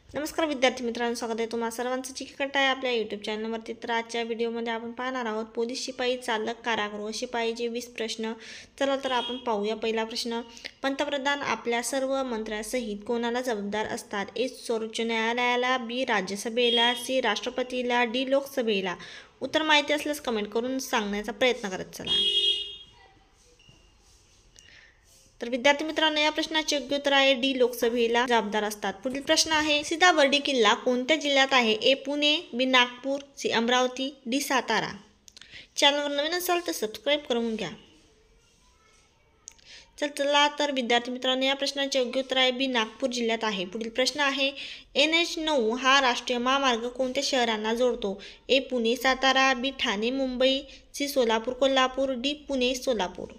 नमस्कार विद्यार्थी मित्रांनो, स्वागत आहे तुम्हा सर्वांचं चिकट आहे आपल्या यूट्यूब चॅनलवरती। तर आजच्या व्हिडिओमध्ये आपण पाहणार आहोत पोलीस शिपाई, चालक, कारागृह शिपाईचे 20 प्रश्न। चला तर आपण पाहूया। पहिला प्रश्न, पंतप्रधान आपल्या सर्व मंत्र्यांसहित कोणाला जबाबदार असतात? ए सर्वोच्च न्यायालयाला, बी राज्यसभेला, सी राष्ट्रपतीला, डी लोकसभेला। उत्तर माहिती असल्यास कमेंट करून सांगण्याचा प्रयत्न करत चला। तर विद्यार्थी मित्रांनो, या प्रश्नाचे योग्य उत्तर आहे डी लोकसभेला जबाबदार असतात। पुढील प्रश्न आहे, सीताबर्डी किल्ला कोणत्या जिल्ह्यात आहे? ए पुणे, बी नागपूर, सी अमरावती, डी सातारा। चॅनलवर नवीन असाल तर सबस्क्राईब करून घ्या। चला तर विद्यार्थी मित्रांनो, या प्रश्नाचे योग्य उत्तर आहे बी नागपूर जिल्ह्यात आहे। पुढील प्रश्न आहे, NH9 हा राष्ट्रीय महामार्ग कोणत्या शहरांना जोडतो? ए पुणे सातारा, बी ठाणे मुंबई, सी सोलापूर कोल्हापूर, डी पुणे सोलापूर।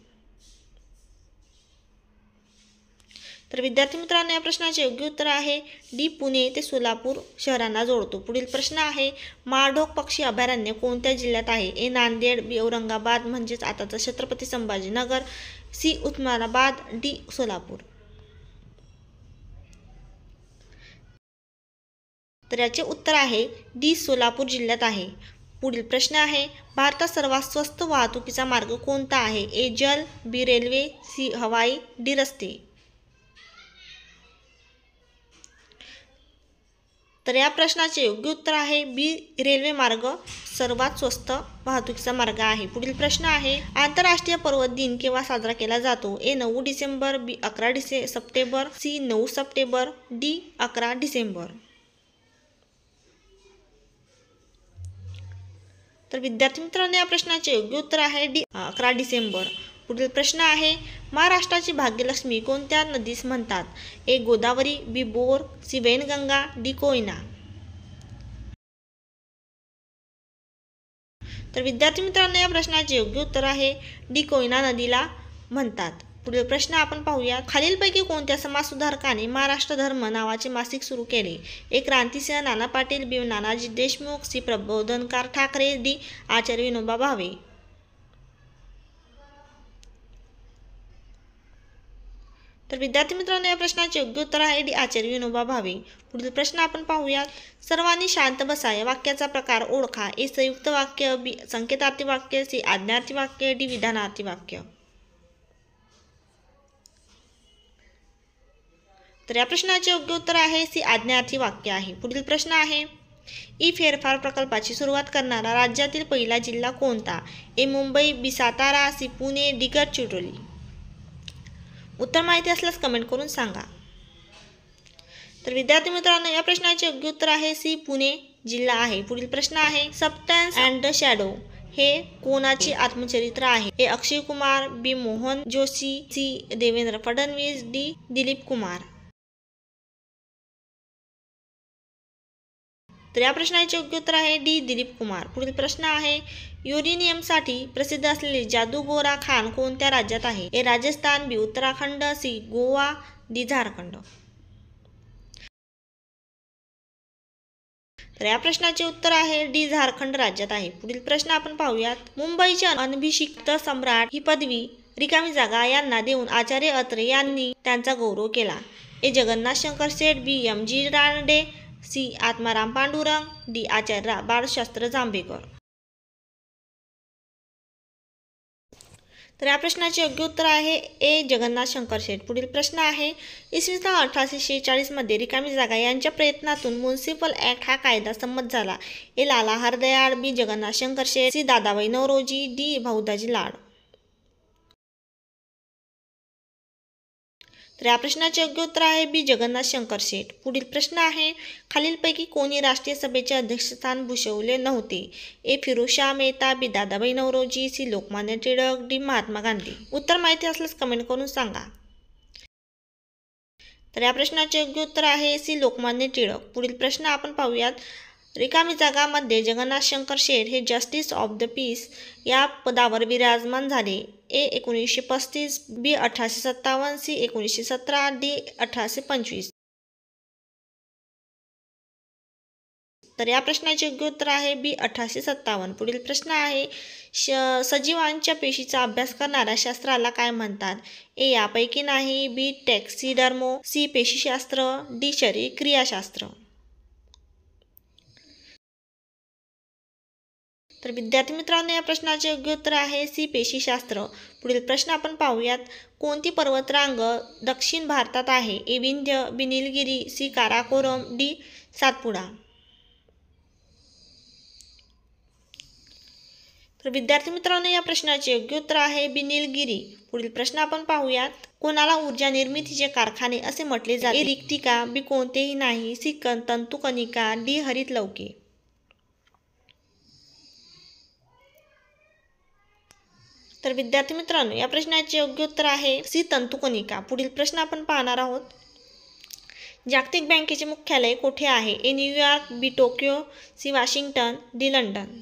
तर विद्यार्थी मित्रांनो, या प्रश्नाचे योग्य उत्तर आहे डी पुणे ते सोलापूर शहरांना जोडतो। पुढील प्रश्न आहे, माळढोक पक्षी अभयारण्य कोणत्या जिल्ह्यात आहे? ए नांदेड, बी औरंगाबाद म्हणजेच आताचा छत्रपती संभाजीनगर, सी उस्मानाबाद, डी सोलापूर। तर याचे उत्तर आहे डी सोलापूर जिल्ह्यात आहे। पुढील प्रश्न आहे, भारतात सर्वात स्वस्त वाहतुकीचा मार्ग कोणता आहे? ए जल, बी रेल्वे, सी हवाई, डी रस्ते। तर या प्रश्नाचे योग्य उत्तर आहे बी रेल्वे मार्ग सर्वात स्वस्त वाहतुकीचा मार्ग आहे। पुढील प्रश्न आहे, आंतरराष्ट्रीय पर्वत दिन केव्हा साजरा केला जातो? A 9 December, B 11 September, C 9 September, D 11 December. तर विद्यार्थी मित्रांनो, या प्रश्नाचे योग्य उत्तर आहे डी 11 डिसेंबर। पुढील प्रश्न आहे, महाराष्ट्राची भाग्यलक्ष्मी कोणत्या नदीस म्हणतात? A Godavari, B Bor, C Wainganga, D Koyna. तर विद्यार्थी मित्रांनो, या प्रश्नाचे योग्य उत्तर आहे डी कोयना नदीला म्हणतात। पुढील प्रश्न आपण पाहूया, खालीलपैकी कोणत्या समाजसुधारकाने महाराष्ट्र धर्म नावाचे मासिक सुरू केले? ए क्रांतिसिंह नाना पाटील, बी नानाजी देशमुख, सी प्रबोधनकार ठाकरे, डी आचार्य विनोबा भावे। तर विद्यार्थी मित्रांनो, या प्रश्नाचे योग्य उत्तर आहे डी आचार्य विनोबा भावे। पुढील प्रश्न आपण पाहूयात, सर्वांनी शांत बसा या वाक्याचा प्रकार ओळखा। ए संयुक्त वाक्य, बी संकेतार्थी वाक्य, सी आज्ञार्थी वाक्य, डी विधानार्थी वाक्य। तर या प्रश्नाचे योग्य उत्तर आहे सी आज्ञार्थी वाक्य आहे। पुढील प्रश्न आहे, ई फेरफार प्रकल्पाची सुरुवात करणारा राज्यातील पहिला जिल्हा कोणता? ए मुंबई, बी सातारा, सी पुणे, डी गडचिरोली। उत्तर माहिती असल्यास कमेंट करून सांगा। तर विद्यार्थी मित्रांनो, या प्रश्नाचे योग्य उत्तर आहे सी पुणे जिल्हा आहे। पुढील प्रश्न आहे, सबस्टन्स अँड द शॅडो हे कोणाचे आत्मचरित्र आहे? ए अक्षय कुमार, बी मोहन जोशी, सी देवेंद्र फडणवीस, डी दिलीप कुमार। तर या प्रश्नाचे योग्य उत्तर आहे डी दिलीप कुमार। पुढील प्रश्न आहे, युरेनियमसाठी प्रसिद्ध असलेले जादूगोरा खान कोणत्या राज्यात आहे? ए राजस्थान, बी उत्तराखंड, सी गोवा, डी झारखंड। तर या प्रश्नाचे उत्तर आहे डी झारखंड राज्यात आहे। पुढील प्रश्न आपण पाहूयात, मुंबईचे अनभिषिक्त सम्राट ही पदवी रिकामी जागा यांना देऊन आचार्य अत्रे यांनी त्यांचा गौरव केला। A Jagannath Shankar Sheth, B MG Ranade, C Atmaram Pandurang, D Acharya Balshastri Jambhekar. तर या प्रश्नाचे योग्य उत्तर आहे ए जगन्नाथ शंकर शेठ। पुढील प्रश्न आहे, इसवी सन 1846 मध्ये रिकामी जागा यांच्या प्रयत्नातून म्युनिसिपल ॲक्ट हा कायदा संमत झाला। ए लाला हरदयाळ, बी जगन्नाथ शंकर शेठ, सी दादाबाई नौरोजी, डी भाऊदाजी लाड। तर या प्रश्नाचे योग्य उत्तर आहे बी जगन्नाथ शंकर शेठ। पुढील प्रश्न आहे, खालीलपैकी कोणी राष्ट्रीय सभेचे अध्यक्षस्थान भूषवले नव्हते? ए फिरोजशाह मेहता, बी दादाबाई नौरोजी, सी लोकमान्य टिळक, डी महात्मा गांधी। उत्तर माहिती असल्यास कमेंट करून सांगा। तर या प्रश्नाचे योग्य उत्तर आहे सी लोकमान्य टिळक। पुढील प्रश्न आपण पाहूयात, रिकामी जागामध्ये जगन्नाथ शंकर शेठ हे जस्टिस ऑफ द पीस या पदावर विराजमान झाले। ए 1935, बी 1857, सी 1917, डी 1825। तर या प्रश्नाचे योग्य उत्तर आहे बी 1857। पुढील प्रश्न आहे, सजीवांच्या पेशीचा अभ्यास करणाऱ्या शास्त्राला काय म्हणतात? ए यापैकी नाही, बी टॅक्सिडर्मो, सी पेशीशास्त्र, डी शरीर क्रियाशास्त्र। तर विद्यार्थी मित्रांनो, या प्रश्नाचे योग्य उत्तर आहे सी पेशीशास्त्र. पुढील प्रश्न आपण पाहूयात. कोणती पर्वतरांग दक्षिण भारतात आहे? ए विंध्य, बी निलगिरी, सी काराकोरम, डी सातपुडा. तर विद्यार्थी मित्रांनो, या प्रश्नाचे योग्य उत्तर आहे बी निलगिरी. पुढील प्रश्न आपण पाहूयात. कोणाला ऊर्जा निर्मितीचे कारखाने असे म्हटले जाते? ए रिक्तिका, बी कोणतेही नाही, सी तंतुकणिका, डी हरित लवके. तर विद्यार्थी मित्रांनो, या प्रश्नाचे योग्य उत्तर आहे सी तंतुकणिका. पुढील प्रश्न आपण पाहणार आहोत. जागतिक बँकेचे मुख्यालय कोठे आहे? A New York, B Tokyo, C Washington, D London.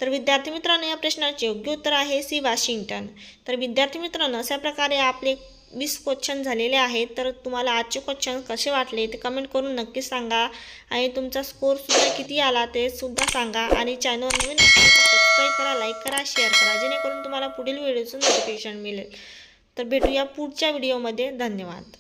तर विद्यार्थी मित्रांनो, या प्रश्नाचे योग्य उत्तर आहे सी वॉशिंग्टन. तर विद्यार्थी मित्रांनो, अशा प्रकारे आपले 20 क्वेश्चन झालेले आहेत. तर तुम्हाला आजचे क्वेश्चन कसे वाटले ते कमेंट करून नक्कीच सांगा आणि तुमचा स्कोरसुद्धा किती आला ते सुद्धा सांगा. आणि चॅनल नवीन असेल तर सबस्क्राईब करा, लाईक करा, शेअर करा, जेणेकरून तुम्हाला पुढील व्हिडिओचं नोटिफिकेशन मिळेल. तर भेटूया पुढच्या व्हिडिओमध्ये. धन्यवाद.